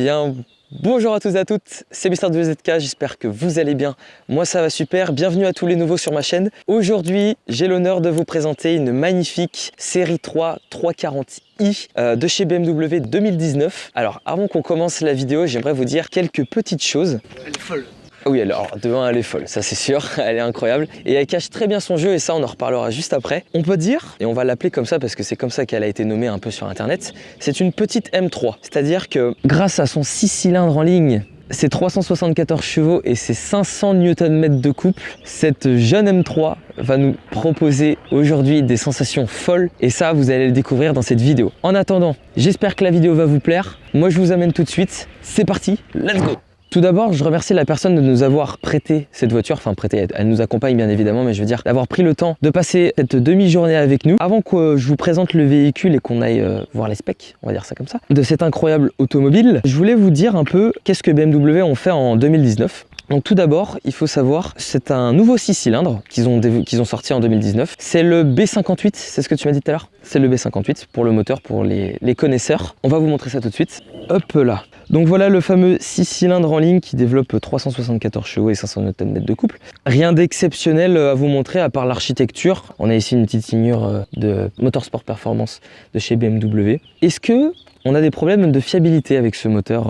bien, bonjour à tous et à toutes, c'est Mr2ZK, j'espère que vous allez bien. Moi ça va super, bienvenue à tous les nouveaux sur ma chaîne. Aujourd'hui, j'ai l'honneur de vous présenter une magnifique série 3 340i de chez BMW 2019. Alors avant qu'on commence la vidéo, j'aimerais vous dire quelques petites choses. Elle est folle. Oui, alors de 1 elle est folle, ça c'est sûr, elle est incroyable. Et elle cache très bien son jeu et ça on en reparlera juste après. On peut dire, et on va l'appeler comme ça parce que c'est comme ça qu'elle a été nommée un peu sur internet, c'est une petite M3. C'est-à-dire que grâce à son 6 cylindres en ligne, ses 374 chevaux et ses 500 Nm de couple, cette jeune M3 va nous proposer aujourd'hui des sensations folles et ça vous allez le découvrir dans cette vidéo. En attendant, j'espère que la vidéo va vous plaire. Moi je vous amène tout de suite, c'est parti, let's go! Tout d'abord, je remercie la personne de nous avoir prêté cette voiture, enfin prêté, elle nous accompagne bien évidemment, mais je veux dire d'avoir pris le temps de passer cette demi-journée avec nous. Avant que je vous présente le véhicule et qu'on aille voir les specs, on va dire ça comme ça, de cette incroyable automobile, je voulais vous dire un peu qu'est-ce que BMW ont fait en 2019. Donc tout d'abord, il faut savoir, c'est un nouveau 6 cylindres qu'ils ont sorti en 2019. C'est le B58, c'est ce que tu m'as dit tout à l'heure? C'est le B58 pour le moteur, pour les connaisseurs. On va vous montrer ça tout de suite. Hop là. Donc voilà le fameux 6 cylindres en ligne qui développe 374 chevaux et 500 Nm de couple. Rien d'exceptionnel à vous montrer à part l'architecture. On a ici une petite signure de Motorsport Performance de chez BMW. Est-ce que on a des problèmes de fiabilité avec ce moteur?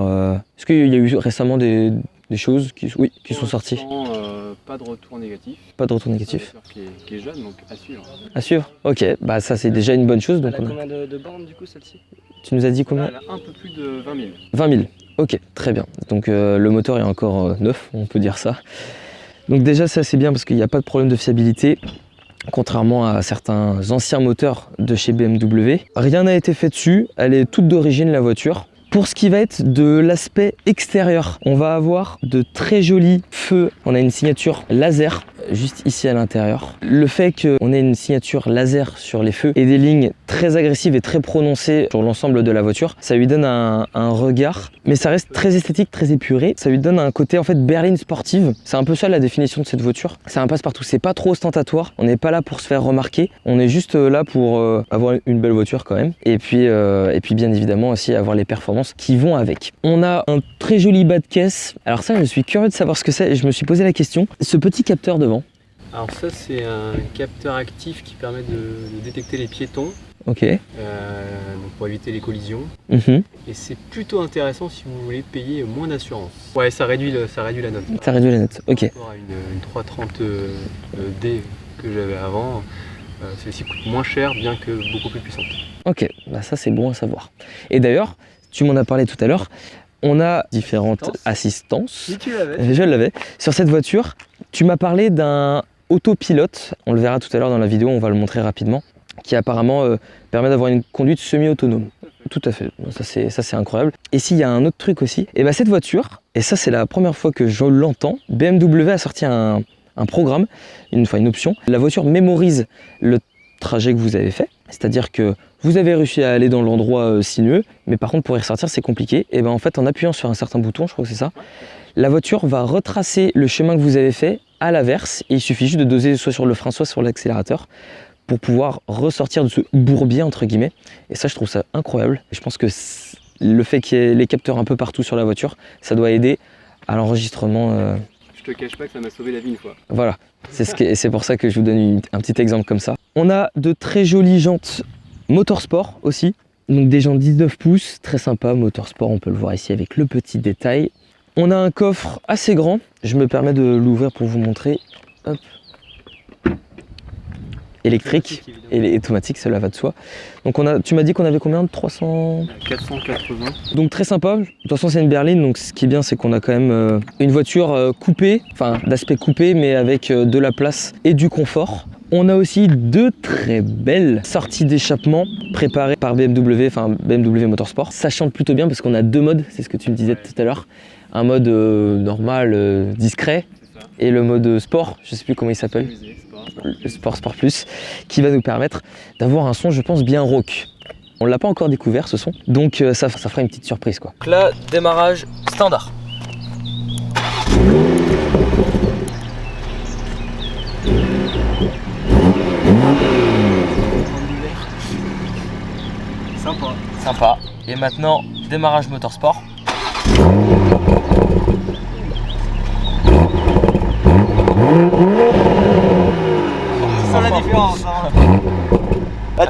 Est-ce qu'il y a eu récemment des choses qui sont sorties? Pas de retour négatif. Pas de retour négatif. Qui est jeune, donc à suivre. À suivre. Ok, bah ça c'est déjà une bonne chose. Donc elle a combien de bornes du coup celle-ci? Tu nous as dit combien? Elle a un peu plus de 20 000. 20 000, ok, très bien. Donc le moteur est encore neuf, on peut dire ça. Donc déjà ça c'est bien parce qu'il n'y a pas de problème de fiabilité. Contrairement à certains anciens moteurs de chez BMW. Rien n'a été fait dessus, elle est toute d'origine la voiture. Pour ce qui va être de l'aspect extérieur, on va avoir de très jolis feux. On a une signature laser juste ici à l'intérieur. Le fait qu'on ait une signature laser sur les feux et des lignes très agressives et très prononcées sur l'ensemble de la voiture, ça lui donne un regard, mais ça reste très esthétique, très épuré. Ça lui donne un côté en fait berline sportive. C'est un peu ça la définition de cette voiture. C'est un passe-partout, c'est pas trop ostentatoire. On n'est pas là pour se faire remarquer. On est juste là pour avoir une belle voiture quand même. Et puis bien évidemment aussi avoir les performances qui vont avec. On a un très joli bas de caisse. Alors ça, je suis curieux de savoir ce que c'est et je me suis posé la question. Ce petit capteur devant. Alors ça, c'est un capteur actif qui permet de détecter les piétons. Ok. Donc pour éviter les collisions. Et c'est plutôt intéressant si vous voulez payer moins d'assurance. Ouais, ça réduit la note. Ça réduit la note, ok. Par rapport à une 330D que j'avais avant, celle-ci coûte moins cher, bien que beaucoup plus puissante. Ok, bah ça c'est bon à savoir. Et d'ailleurs, tu m'en as parlé tout à l'heure, on a différentes assistances. Si tu l'avais. Je l'avais. Sur cette voiture, tu m'as parlé d'un autopilote, on le verra tout à l'heure dans la vidéo, on va le montrer rapidement, qui apparemment permet d'avoir une conduite semi-autonome. Tout à fait, ça c'est incroyable. Et s'il y a un autre truc aussi, et bah cette voiture, et ça c'est la première fois que je l'entends, BMW a sorti un programme, une option. La voiture mémorise le trajet que vous avez fait, c'est-à-dire que vous avez réussi à aller dans l'endroit sinueux, mais par contre pour y ressortir c'est compliqué. Et ben en fait en appuyant sur un certain bouton, je crois que c'est ça, la voiture va retracer le chemin que vous avez fait à l'inverse et il suffit juste de doser soit sur le frein soit sur l'accélérateur pour pouvoir ressortir de ce bourbier entre guillemets. Et ça je trouve ça incroyable. Et je pense que le fait qu'il y ait les capteurs un peu partout sur la voiture, ça doit aider à l'enregistrement. Je te cache pas que ça m'a sauvé la vie une fois. Voilà, c'est pour ça que je vous donne un petit exemple comme ça. On a de très jolies jantes Motorsport aussi, donc des jantes 19 pouces, très sympa, Motorsport, on peut le voir ici avec le petit détail. On a un coffre assez grand, je me permets de l'ouvrir pour vous montrer. Hop. Électrique et automatique, cela va de soi. Donc tu m'as dit qu'on avait combien de 300 480. Donc très sympa. De toute façon c'est une berline, donc ce qui est bien c'est qu'on a quand même une voiture coupée, enfin d'aspect coupé mais avec de la place et du confort. On a aussi deux très belles sorties d'échappement préparées par BMW, enfin BMW Motorsport. Ça chante plutôt bien parce qu'on a deux modes, c'est ce que tu me disais tout à l'heure. Un mode normal, discret, et le mode sport, je sais plus comment il s'appelle. Le Sport Plus, qui va nous permettre d'avoir un son, je pense, bien rock. On l'a pas encore découvert ce son, donc ça fera une petite surprise quoi. Donc là, démarrage standard. Sympa. Et maintenant, démarrage motorsport.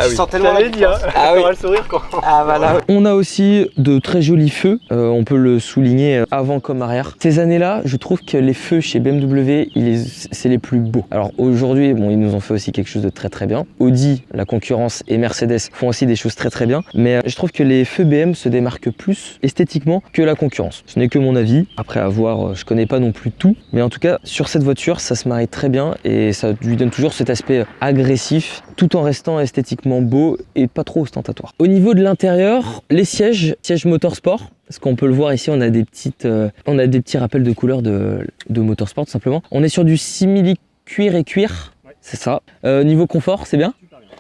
Ah oui. sens tellement J'avais dit, hein. Ah oui. T'auras le sourire quand. Ah voilà. On a aussi de très jolis feux, on peut le souligner avant comme arrière. Ces années-là, je trouve que les feux chez BMW, c'est les plus beaux. Alors aujourd'hui, bon, ils nous ont fait aussi quelque chose de très très bien. Audi, la concurrence, et Mercedes font aussi des choses très très bien. Mais je trouve que les feux BM se démarquent plus esthétiquement que la concurrence. Ce n'est que mon avis. Après avoir, je connais pas non plus tout. Mais en tout cas, sur cette voiture, ça se marie très bien et ça lui donne toujours cet aspect agressif tout en restant esthétiquement beau et pas trop ostentatoire. Au niveau de l'intérieur, les sièges motorsport, parce qu'on peut le voir ici, on a des petits rappels de couleurs de motorsport tout simplement. On est sur du simili cuir et cuir, ouais. C'est ça. Niveau confort, c'est bien ?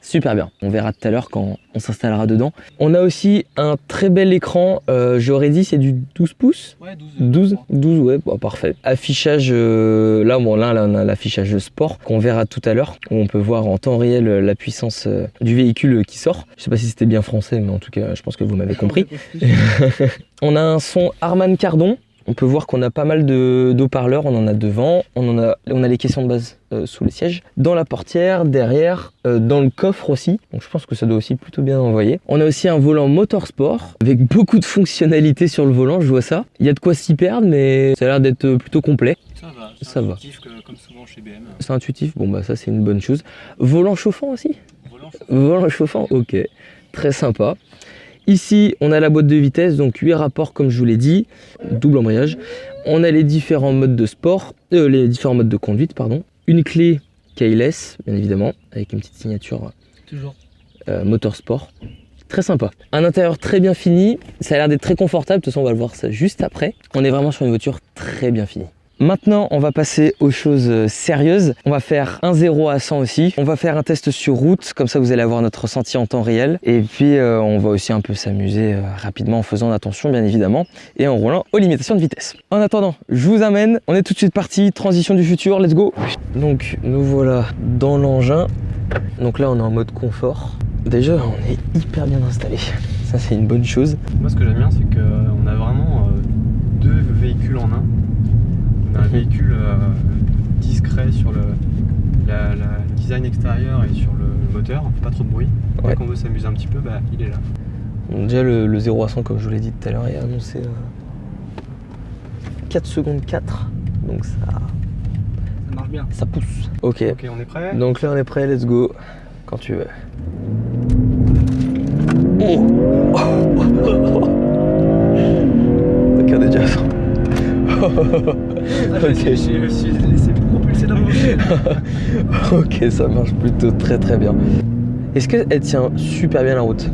Super bien. On verra tout à l'heure quand on s'installera dedans. On a aussi un très bel écran, j'aurais dit c'est du 12 pouces. Ouais, 12, ouais, bah, parfait. Affichage, là on a l'affichage sport qu'on verra tout à l'heure, où on peut voir en temps réel la puissance du véhicule qui sort. Je sais pas si c'était bien français, mais en tout cas, je pense que vous m'avez compris. On a un son Harman Kardon. On peut voir qu'on a pas mal d'haut-parleurs, on en a devant, on a les caissons de base sous les sièges, dans la portière, derrière, dans le coffre aussi, donc je pense que ça doit aussi plutôt bien envoyer. On a aussi un volant motorsport, avec beaucoup de fonctionnalités sur le volant, je vois ça. Il y a de quoi s'y perdre, mais ça a l'air d'être plutôt complet. Ça va, intuitif comme souvent chez BM. C'est intuitif, bon bah ça c'est une bonne chose. Volant chauffant aussi ? Volant chauffant, ok, très sympa. Ici, on a la boîte de vitesse, donc 8 rapports comme je vous l'ai dit, double embrayage. On a les différents modes de sport, les différents modes de conduite, pardon. Une clé keyless, bien évidemment, avec une petite signature toujours motorsport. Très sympa. Un intérieur très bien fini, ça a l'air d'être très confortable, de toute façon on va le voir ça juste après. On est vraiment sur une voiture très bien finie. Maintenant, on va passer aux choses sérieuses. On va faire un 0 à 100 aussi. On va faire un test sur route, comme ça vous allez avoir notre ressenti en temps réel. Et puis, on va aussi un peu s'amuser rapidement en faisant attention, bien évidemment, et en roulant aux limitations de vitesse. En attendant, je vous amène. On est tout de suite parti. Transition du futur, let's go. Donc, nous voilà dans l'engin. Donc là, on est en mode confort. Déjà, on est hyper bien installé. Ça, c'est une bonne chose. Moi, ce que j'aime bien, c'est qu'on a vraiment deux véhicules en un. On a un véhicule discret sur le design extérieur et sur le moteur, pas trop de bruit. Dès qu'on veut s'amuser un petit peu, bah, il est là. Donc déjà le 0 à 100, comme je vous l'ai dit tout à l'heure, est annoncé 4 secondes 4, donc ça marche bien. Ça pousse. Ok, on est prêt. Donc là on est prêt, let's go, quand tu veux. Oh. Ok, on est déjà à 100. Ok, je me suis laissé propulser dans mon jeu. Ok, ça marche plutôt très très bien. Est-ce qu'elle tient super bien la route?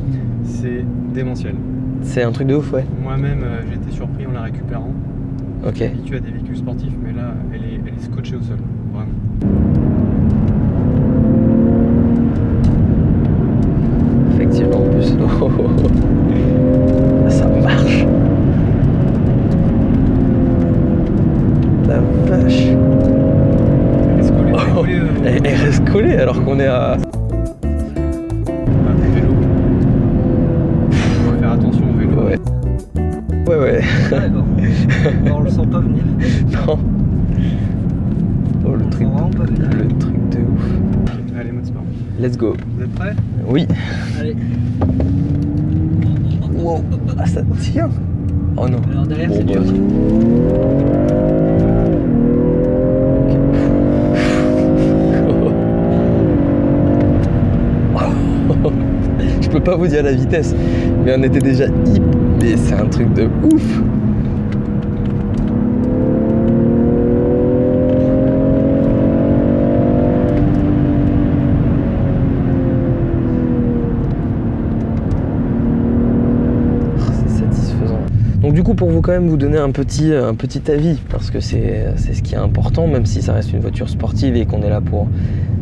C'est démentiel. C'est un truc de ouf, ouais. Moi-même, j'ai été surpris en la récupérant. Ok. Je suis habitué à des véhicules sportifs, mais là, elle est scotchée au sol, vraiment. Effectivement, en plus. Ça marche. La vache. Elle reste collée alors qu'on est à... Des vélos. Faut faire attention au vélo. Ouais. Ouais. Ah, d'accord. On le sent pas venir. Non. Oh, le truc de ouf. Allez, mode sport. Let's go. Vous êtes prêts? Oui. Allez. Wow. Ah, ça tient. Oh non. Alors derrière, c'est bah, dur. Je peux pas vous dire la vitesse, mais on était déjà mais c'est un truc de ouf. C'est satisfaisant. Donc du coup, pour vous quand même vous donner un petit avis, parce que c'est ce qui est important, même si ça reste une voiture sportive et qu'on est là pour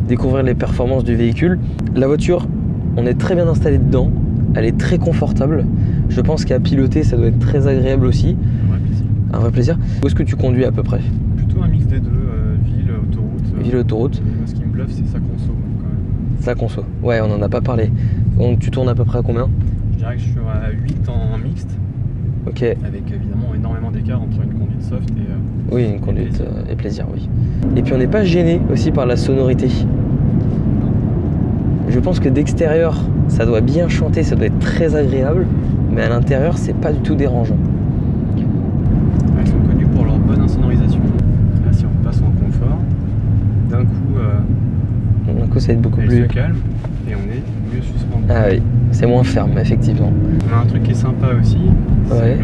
découvrir les performances du véhicule. La voiture, on est très bien installé dedans, elle est très confortable. Je pense qu'à piloter, ça doit être très agréable aussi. Un vrai plaisir. Un vrai plaisir. Où est-ce que tu conduis à peu près? Plutôt un mix des deux, ville, autoroute. Ville, autoroute. Moi, ce qui me bluffe, c'est sa conso quand même. Sa conso. Ouais, on en a pas parlé. Donc tu tournes à peu près à combien? Je dirais que je suis à 8 en mixte. Ok. Avec évidemment énormément d'écart entre une conduite soft et... Oui, une conduite et plaisir, oui. Et puis on n'est pas gêné aussi par la sonorité. Je pense que d'extérieur, ça doit bien chanter, ça doit être très agréable, mais à l'intérieur c'est pas du tout dérangeant. Elles sont connues pour leur bonne insonorisation. Là, si on passe en confort, d'un coup Ça va être beaucoup elle plus... se calme et on est mieux suspendu. Ah oui, c'est moins ferme effectivement. On a un truc qui est sympa aussi, c'est Ouais.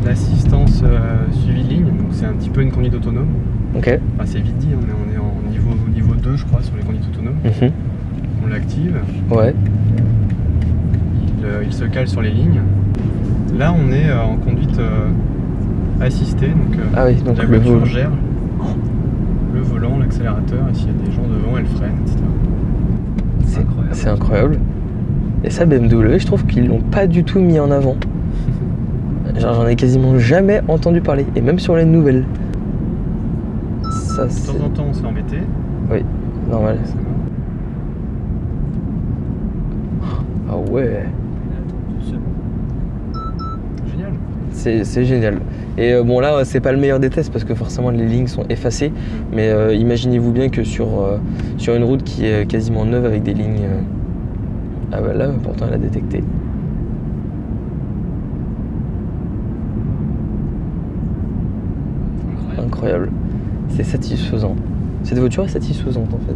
l'assistance suivi de ligne. Donc c'est un petit peu une conduite autonome. Ok. Enfin, c'est vite dit, on est en niveau 2 je crois sur les conduites autonomes. Mhm. On l'active, Ouais. il se cale sur les lignes. Là on est en conduite assistée, donc Ah oui, donc la le voiture volant. gère le volant, l'accélérateur, et s'il y a des gens devant, elle freine, etc. C'est incroyable. Et ça, BMW, je trouve qu'ils l'ont pas du tout mis en avant. Genre, j'en ai quasiment jamais entendu parler, et même sur les nouvelles. Ça, De c'est temps en temps on se fait embêter. normal. C'est bon. Ah ouais, Génial. c'est génial. Et bon, là, c'est pas le meilleur des tests parce que forcément les lignes sont effacées. Mais imaginez-vous bien que sur une route qui est quasiment neuve avec des lignes. Ah bah là, pourtant, elle a détecté. Incroyable. C'est satisfaisant. Cette voiture est satisfaisante en fait.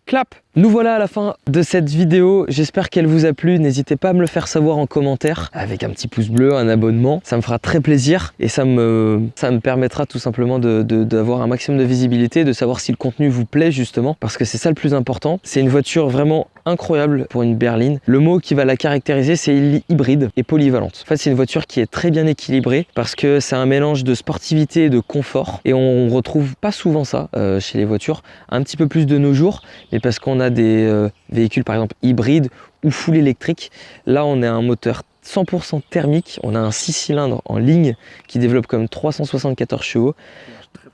Clap! Nous voilà à la fin de cette vidéo, j'espère qu'elle vous a plu, n'hésitez pas à me le faire savoir en commentaire, avec un petit pouce bleu, un abonnement, ça me fera très plaisir et ça me permettra tout simplement d'avoir un maximum de visibilité, de savoir si le contenu vous plaît justement, parce que c'est ça le plus important. C'est une voiture vraiment incroyable pour une berline. Le mot qui va la caractériser, c'est hybride et polyvalente. En fait, c'est une voiture qui est très bien équilibrée parce que c'est un mélange de sportivité et de confort et on retrouve pas souvent ça chez les voitures, un petit peu plus de nos jours, mais parce qu'on a des véhicules par exemple hybrides ou full électrique. Là, on a un moteur 100% thermique, on a un 6 cylindres en ligne qui développe comme 374 chevaux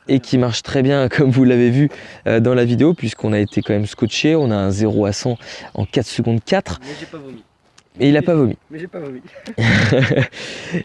et qui marche très bien comme vous l'avez vu dans la vidéo, puisqu'on a été quand même scotché, on a un 0 à 100 en 4 secondes 4. Mais j'ai pas vomi. Et il a pas vomi. Mais j'ai pas vomi.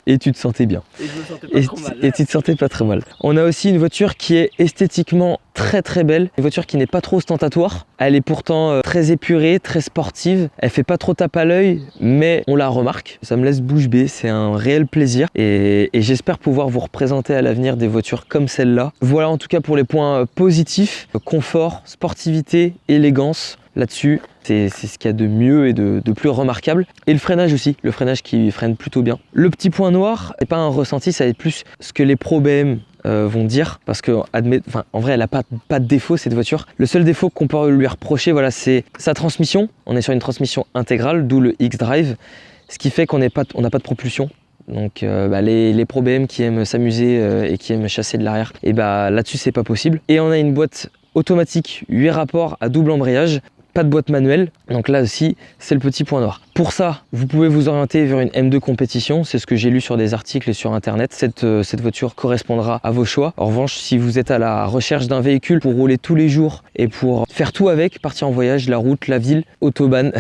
Et tu te sentais bien. Et je me sentais pas trop mal. Et tu te sentais pas très mal. On a aussi une voiture qui est esthétiquement très très belle. Une voiture qui n'est pas trop ostentatoire. Elle est pourtant très épurée, très sportive. Elle fait pas trop tape à l'œil, mais on la remarque. Ça me laisse bouche bée. C'est un réel plaisir. Et j'espère pouvoir vous représenter à l'avenir des voitures comme celle-là. Voilà en tout cas pour les points positifs. Confort, sportivité, élégance. Là-dessus, c'est ce qu'il y a de mieux et de plus remarquable. Et le freinage aussi, le freinage qui freine plutôt bien. Le petit point noir, c'est pas un ressenti, ça va être plus ce que les pros BM vont dire, parce que en vrai elle n'a pas de défaut cette voiture. Le seul défaut qu'on peut lui reprocher, voilà, c'est sa transmission. On est sur une transmission intégrale, d'où le X-Drive, ce qui fait qu'on n'a pas de propulsion. Donc les pros BM qui aiment s'amuser et qui aiment chasser de l'arrière, et là-dessus c'est pas possible. Et on a une boîte automatique 8 rapports à double embrayage. Pas de boîte manuelle, donc là aussi c'est le petit point noir. Pour ça, vous pouvez vous orienter vers une M2 compétition, c'est ce que j'ai lu sur des articles et sur internet. Cette voiture correspondra à vos choix. En revanche, si vous êtes à la recherche d'un véhicule pour rouler tous les jours et pour faire tout avec, partir en voyage, la route, la ville, autobahn,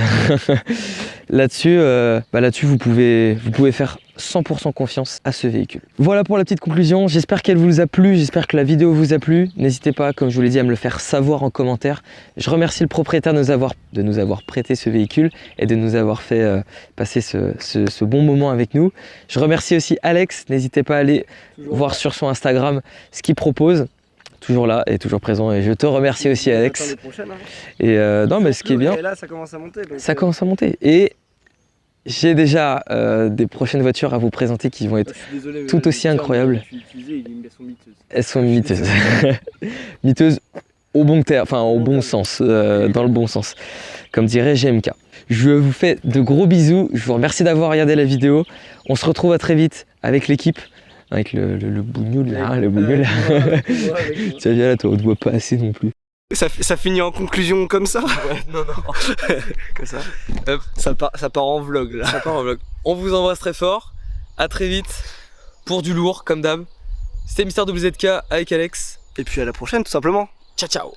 là-dessus vous pouvez faire 100% confiance à ce véhicule. Voilà pour la petite conclusion, j'espère qu'elle vous a plu, j'espère que la vidéo vous a plu. N'hésitez pas, comme je vous l'ai dit, à me le faire savoir en commentaire. Je remercie le propriétaire de nous avoir prêté ce véhicule et de nous avoir fait passer ce bon moment avec nous. Je remercie aussi Alex, n'hésitez pas à aller voir sur son Instagram ce qu'il propose. Toujours là et toujours présent, et je te remercie aussi Alex. Et non mais ce qui est bien, et là ça commence à monter. ça commence à monter. Et j'ai déjà des prochaines voitures à vous présenter qui vont être désolé, tout aussi incroyables. Elles sont miteuses. Elles sont miteuses. Miteuses au bon terme, enfin au bon sens, dans le bon sens. Comme dirait GMK. Je vous fais de gros bisous, je vous remercie d'avoir regardé la vidéo. On se retrouve à très vite avec l'équipe. Avec le bougnoul là, le bougnoul. Tiens, viens là, toi, on te voit pas assez non plus. Ça finit en conclusion comme ça? Ouais, non. Comme ça. Hop. Ça part en vlog là. Ça part en vlog. On vous embrasse très fort. À très vite pour du lourd, comme d'hab. C'était Mister WZK avec Alex. Et puis à la prochaine tout simplement. Ciao, ciao.